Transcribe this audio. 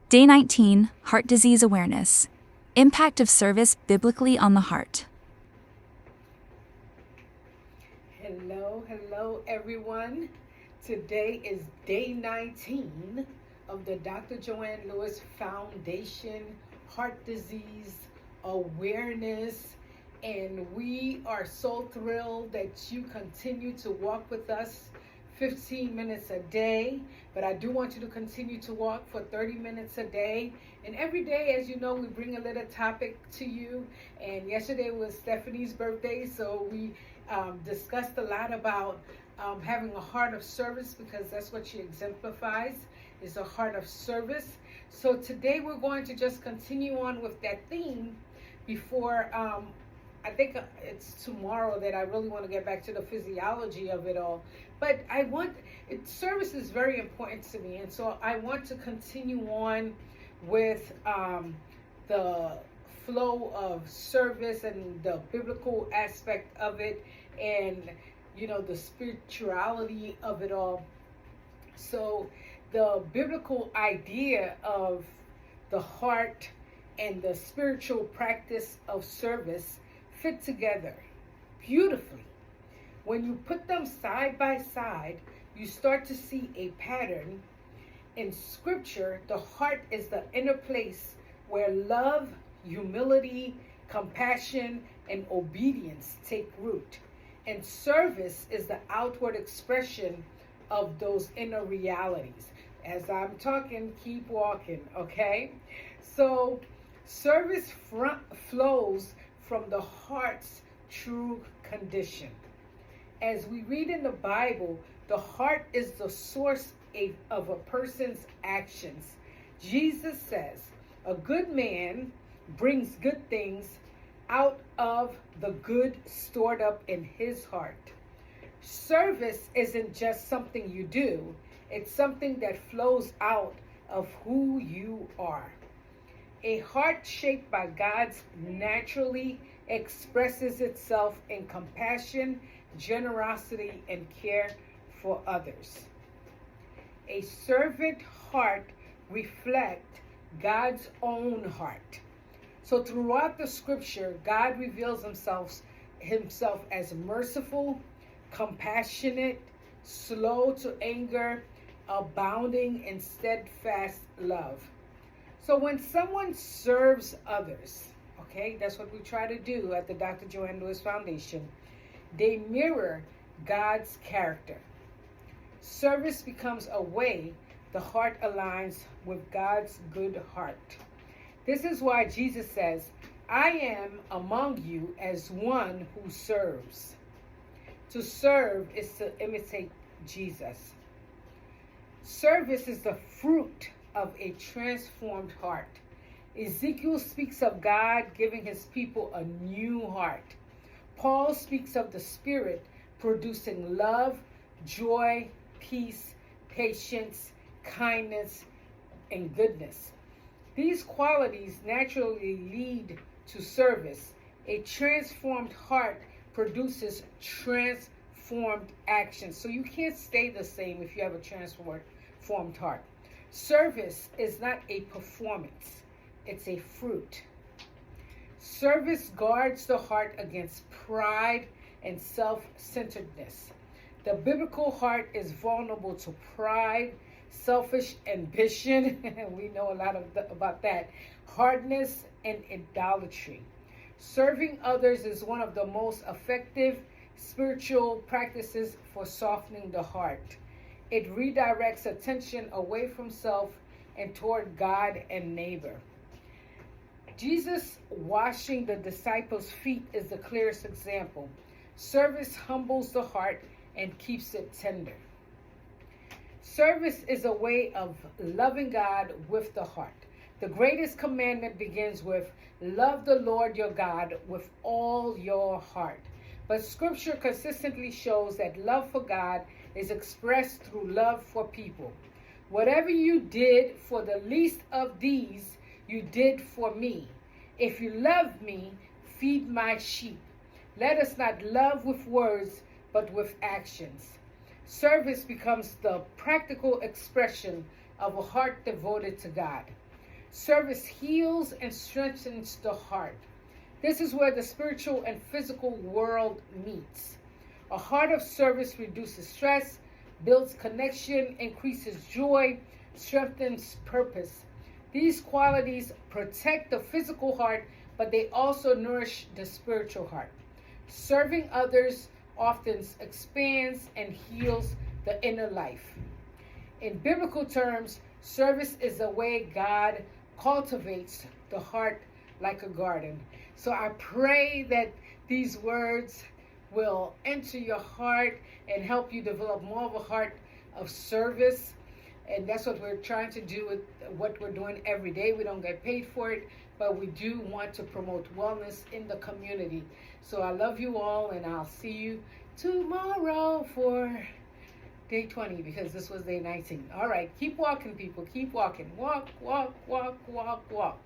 Day 19, Heart Disease Awareness. Impact of service biblically on the heart. Hello, everyone. Today is day 19 of the Dr. Joanne Lewis Foundation Heart Disease Awareness. And we are so thrilled that you continue to walk with us 15 minutes a day, but I do want you to continue to walk for 30 minutes a day. And every day, as you know, we bring a little topic to you. And yesterday was Stephanie's birthday, so we discussed a lot about having a heart of service, because that's what she exemplifies, is a heart of service. So today we're going to just continue on with that theme before I think it's tomorrow that I really want to get back to the physiology of it all. But service is very important to me. And so I want to continue on with the flow of service and the biblical aspect of it, and, the spirituality of it all. So the biblical idea of the heart and the spiritual practice of service fit together beautifully. When you put them side by side, you start to see a pattern. In Scripture, the heart is the inner place where love, humility, compassion, and obedience take root. And service is the outward expression of those inner realities. As I'm talking, keep walking, okay? So service flows from the heart's true condition. As we read in the Bible, the heart is the source of a person's actions. Jesus says, a good man brings good things out of the good stored up in his heart. Service isn't just something you do, it's something that flows out of who you are. A heart shaped by God's naturally expresses itself in compassion, generosity, and care for others. A servant heart reflects God's own heart. So throughout the Scripture, God reveals himself as merciful, compassionate, slow to anger, abounding in steadfast love. So when someone serves others, okay, that's what we try to do at the Dr. Joanne Lewis Foundation, they mirror God's character. Service becomes a way the heart aligns with God's good heart. This is why Jesus says, I am among you as one who serves. To serve is to imitate Jesus. Service is the fruit of a transformed heart. Ezekiel speaks of God giving his people a new heart. Paul speaks of the Spirit producing love, joy, peace, patience, kindness, and goodness. These qualities naturally lead to service. A transformed heart produces transformed action. So you can't stay the same if you have a transformed heart. Service is not a performance, it's a fruit. Service guards the heart against pride and self-centeredness. The biblical heart is vulnerable to pride, selfish ambition, we know a lot about that, hardness, and idolatry. Serving others is one of the most effective spiritual practices for softening the heart. It redirects attention away from self and toward God and neighbor. Jesus washing the disciples' feet is the clearest example. Service humbles the heart and keeps it tender. Service is a way of loving God with the heart. The greatest commandment begins with, love the Lord your God with all your heart. But Scripture consistently shows that love for God is expressed through love for people. Whatever you did for the least of these, you did for me. If you love me, feed my sheep. Let us not love with words, but with actions. Service becomes the practical expression of a heart devoted to God. Service heals and strengthens the heart. This is where the spiritual and physical world meets. A heart of service reduces stress, builds connection, increases joy, strengthens purpose. These qualities protect the physical heart, but they also nourish the spiritual heart. Serving others often expands and heals the inner life. In biblical terms, service is the way God cultivates the heart like a garden. So I pray that these words will enter your heart and help you develop more of a heart of service. And that's what we're trying to do with what we're doing every day. We don't get paid for it, but we do want to promote wellness in the community. So I love you all, and I'll see you tomorrow for day 20, because this was day 19. All right, keep walking, people. Keep walking. Walk, walk, walk, walk, walk.